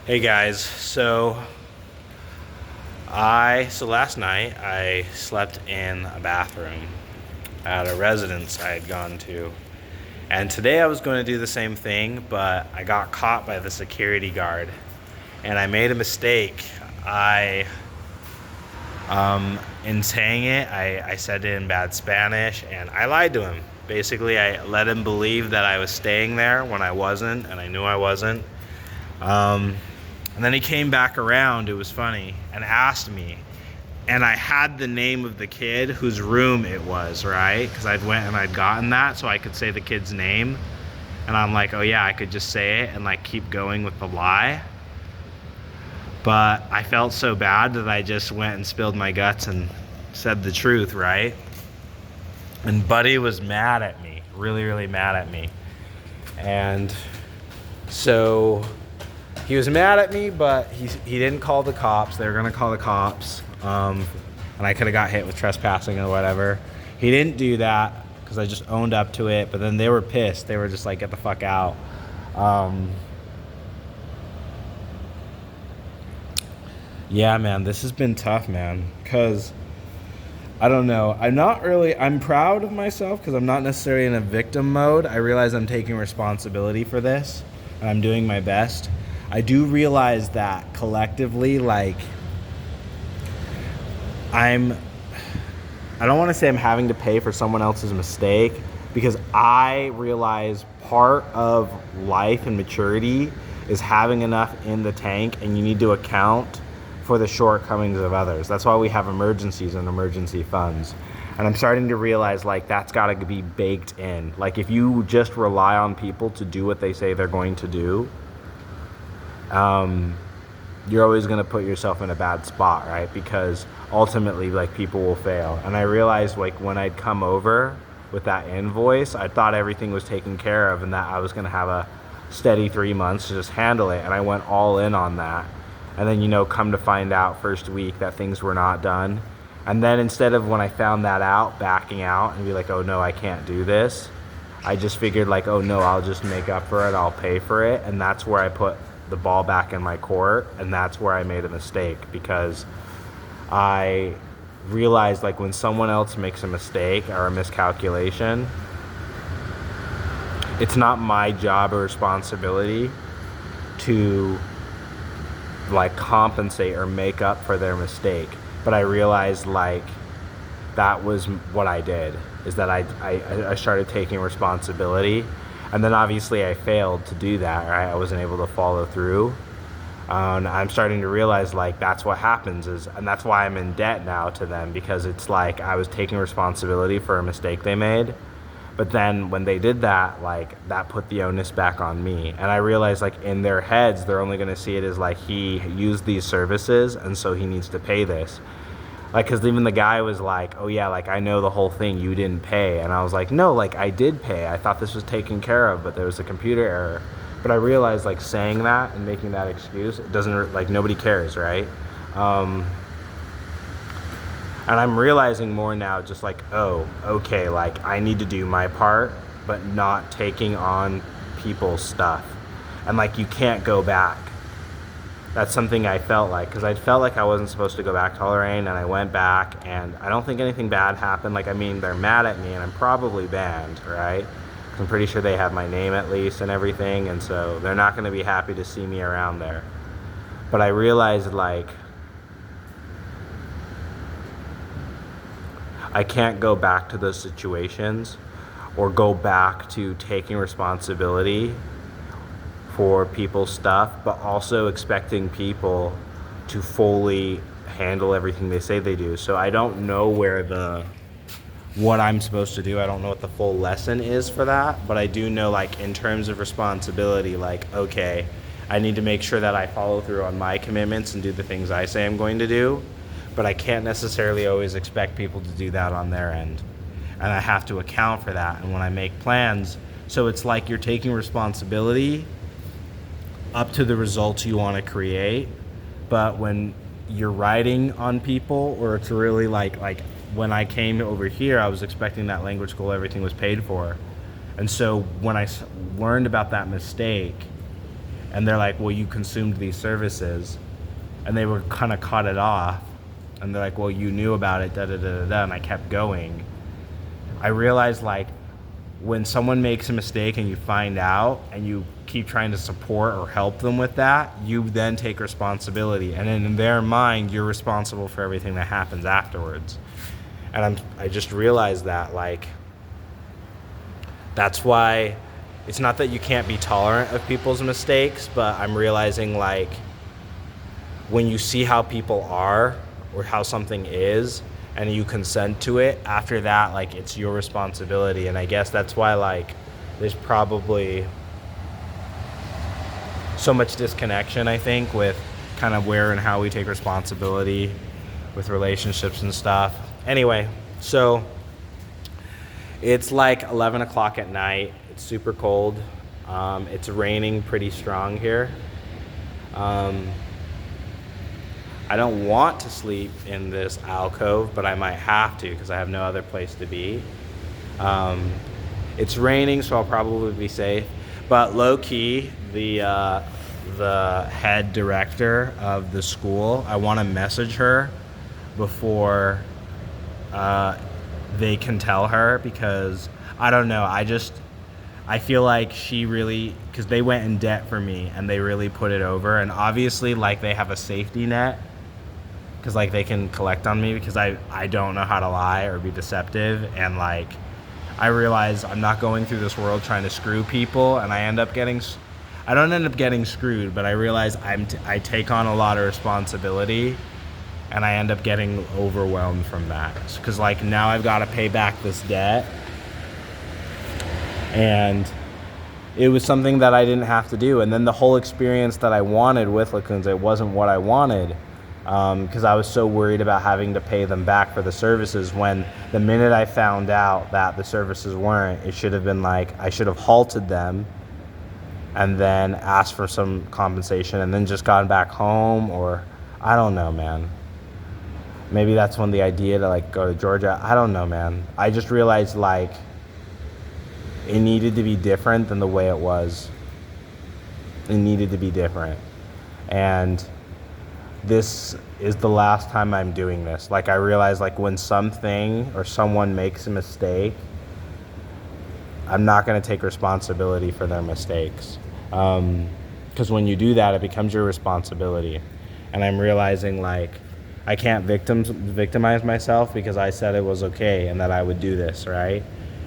Hey guys, so last night I slept in a bathroom at a residence I had gone to. And today I was going to do the same thing, but I got caught by the security guard and I made a mistake. I in saying it, I said it in bad Spanish and I lied to him. Basically, I let him believe that I was staying there when I wasn't, and I knew I wasn't. Um, and then he came back around, it was funny, and asked me. And I had the name of the kid whose room it was, right? Because I'd went and I'd gotten that so I could say the kid's name. And I'm like, oh yeah, I could just say it and like keep going with the lie. But I felt so bad that I just went and spilled my guts and said the truth, right? And Buddy was mad at me, really, really mad at me. And so he was mad at me, but he didn't call the cops. They were gonna call the cops, and I could have got hit with trespassing or whatever. He didn't do that because I just owned up to it. But then they were pissed. They were just like, "Get the fuck out." Yeah, man, this has been tough, man. Cause I don't know. I'm proud of myself because I'm not necessarily in a victim mode. I realize I'm taking responsibility for this and I'm doing my best. I do realize that collectively, like, I'm, I don't want to say I'm having to pay for someone else's mistake because I realize part of life and maturity is having enough in the tank and you need to account for the shortcomings of others. That's why we have emergencies and emergency funds. And I'm starting to realize like that's got to be baked in. Like if you just rely on people to do what they say they're going to do, you're always going to put yourself in a bad spot, right? Because ultimately like people will fail. And I realized like when I'd come over with that invoice, I thought everything was taken care of and that I was going to have a steady 3 months to just handle it. And I went all in on that. And then, come to find out first week that things were not done. And then instead of when I found that out, backing out and be like, oh no, I can't do this. I just figured like, oh no, I'll just make up for it. I'll pay for it. And that's where I put the ball back in my court. And that's where I made a mistake because I realized like when someone else makes a mistake or a miscalculation, it's not my job or responsibility to like compensate or make up for their mistake. But I realized like that was what I did, is that I started taking responsibility, and then obviously I failed to do that, right? I wasn't able to follow through. I'm starting to realize like that's what happens and that's why I'm in debt now to them, because it's like I was taking responsibility for a mistake they made. But then when they did that, like that put the onus back on me. And I realized like in their heads, they're only going to see it as like he used these services and so he needs to pay this. Like, cause even the guy was like, oh yeah, like I know the whole thing, you didn't pay. And I was like, no, like I did pay. I thought this was taken care of, but there was a computer error. But I realized like saying that and making that excuse, it doesn't, like nobody cares, right? And I'm realizing more now, just like, oh, okay, like I need to do my part, but not taking on people's stuff. And like, you can't go back. That's something I felt like, because I felt like I wasn't supposed to go back to Lorraine, and I went back, and I don't think anything bad happened. Like, I mean, they're mad at me, and I'm probably banned, right? 'Cause I'm pretty sure they have my name at least and everything, and so they're not going to be happy to see me around there. But I realized, like, I can't go back to those situations or go back to taking responsibility for people's stuff, but also expecting people to fully handle everything they say they do. So I don't know what I'm supposed to do. I don't know what the full lesson is for that, but I do know like in terms of responsibility, like, okay, I need to make sure that I follow through on my commitments and do the things I say I'm going to do. But I can't necessarily always expect people to do that on their end. And I have to account for that. And when I make plans, so it's like you're taking responsibility up to the results you want to create. But when you're riding on people, or it's really like when I came over here, I was expecting that language school, everything was paid for. And so when I learned about that mistake, And they're like, well, you consumed these services. And they were kind of cut it off. And they're like, well, you knew about it, da da da da da. And I kept going. I realized, like, when someone makes a mistake and you find out and you keep trying to support or help them with that, you then take responsibility. And in their mind, you're responsible for everything that happens afterwards. And I just realized that, like, that's why it's not that you can't be tolerant of people's mistakes, but I'm realizing, like, when you see how people are or how something is and you consent to it, after that, like, it's your responsibility. And I guess that's why, like, there's probably so much disconnection, I think, with kind of where and how we take responsibility with relationships and stuff. Anyway, so it's like 11 o'clock at night. It's super cold. It's raining pretty strong here. I don't want to sleep in this alcove, but I might have to because I have no other place to be. It's raining, so I'll probably be safe. But low-key, the head director of the school, I want to message her before they can tell her, because I don't know. I feel like she really, because they went in debt for me and they really put it over. And obviously, like, they have a safety net because, like, they can collect on me because I don't know how to lie or be deceptive. And, like, I realize I'm not going through this world trying to screw people, and I don't end up getting screwed, but I realize I take on a lot of responsibility, and I end up getting overwhelmed from that. Because, like, now I've got to pay back this debt, and it was something that I didn't have to do. And then the whole experience that I wanted with Lacoons, it wasn't what I wanted, because I was so worried about having to pay them back for the services, when the minute I found out that the services weren't, it should have been like, I should have halted them and then asked for some compensation and then just gone back home. Or I don't know, man. Maybe that's when the idea to, like, go to Georgia, I don't know, man. I just realized, like, it needed to be different than the way it was. It needed to be different. And this is the last time I'm doing this. Like, I realize, like, when something or someone makes a mistake, I'm not going to take responsibility for their mistakes. Because when you do that, it becomes your responsibility. And I'm realizing, like, I can't victimize myself because I said it was okay and that I would do this, right?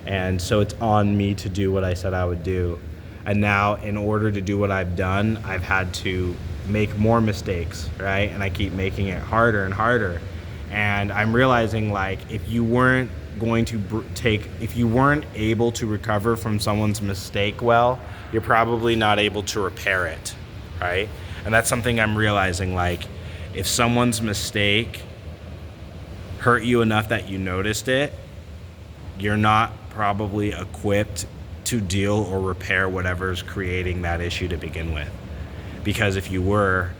And so it's on me to do what I said I would do. And now, in order to do what I've done, I've had to make more mistakes, right? And I keep making it harder and harder. And I'm realizing, like, if you weren't able to recover from someone's mistake well, you're probably not able to repair it, right? And that's something I'm realizing, like, if someone's mistake hurt you enough that you noticed it, you're not probably equipped to deal or repair whatever's creating that issue to begin with. Because if you were,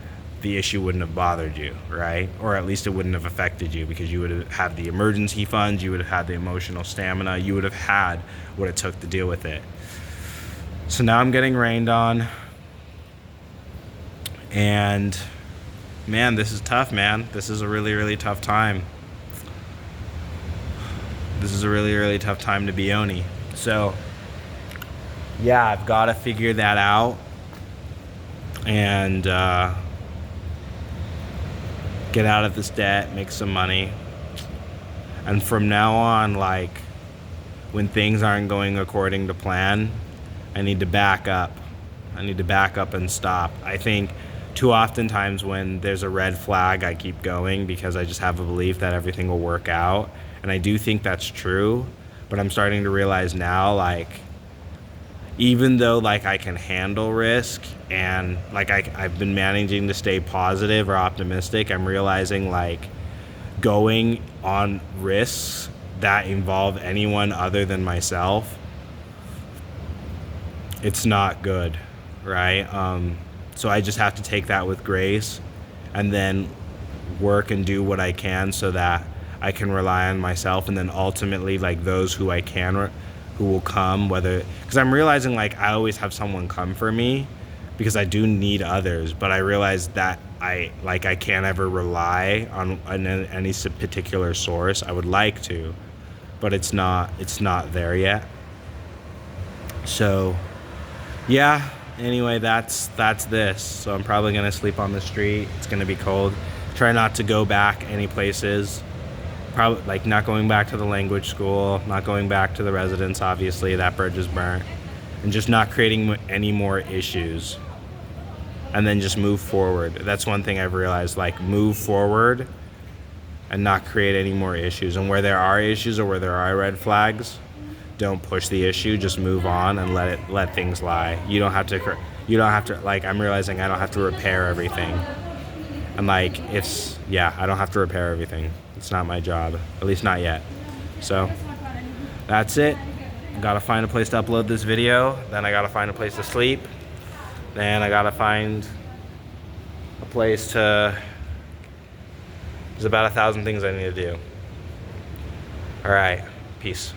the issue wouldn't have bothered you, right? Or at least it wouldn't have affected you, because you would have had the emergency funds, you would have had the emotional stamina, you would have had what it took to deal with it. So now I'm getting rained on. And man, this is tough, man. This is a really, really tough time. This is a really, really tough time to be Oni. So yeah, I've got to figure that out and get out of this debt, make some money. And from now on, like, when things aren't going according to plan, I need to back up. I need to back up and stop. I think too often times when there's a red flag, I keep going because I just have a belief that everything will work out. And I do think that's true, but I'm starting to realize now, like, even though, like, I can handle risk and, like, I've been managing to stay positive or optimistic, I'm realizing, like, going on risks that involve anyone other than myself, it's not good, right? So I just have to take that with grace and then work and do what I can so that I can rely on myself, and then ultimately, like, those who I can who will come, whether, because I'm realizing, like, I always have someone come for me because I do need others, but I realized that I can't ever rely on any particular source. I would like to, but it's not there yet. So yeah, anyway, that's this. So I'm probably gonna sleep on the street. It's gonna be cold. Try not to go back any places. Probably like not going back to the language school, not going back to the residence, obviously that bridge is burnt, and just not creating any more issues, and then just move forward. That's one thing I've realized, like move forward and not create any more issues. And where there are issues or where there are red flags, don't push the issue, just move on and let things lie. You don't have to, like, I'm realizing I don't have to repair everything. And like, I don't have to repair everything. It's not my job, at least not yet. So that's it. Gotta find a place to upload this video. Then I gotta find a place to sleep. Then I gotta find a place to, there's about 1,000 things I need to do. All right, peace.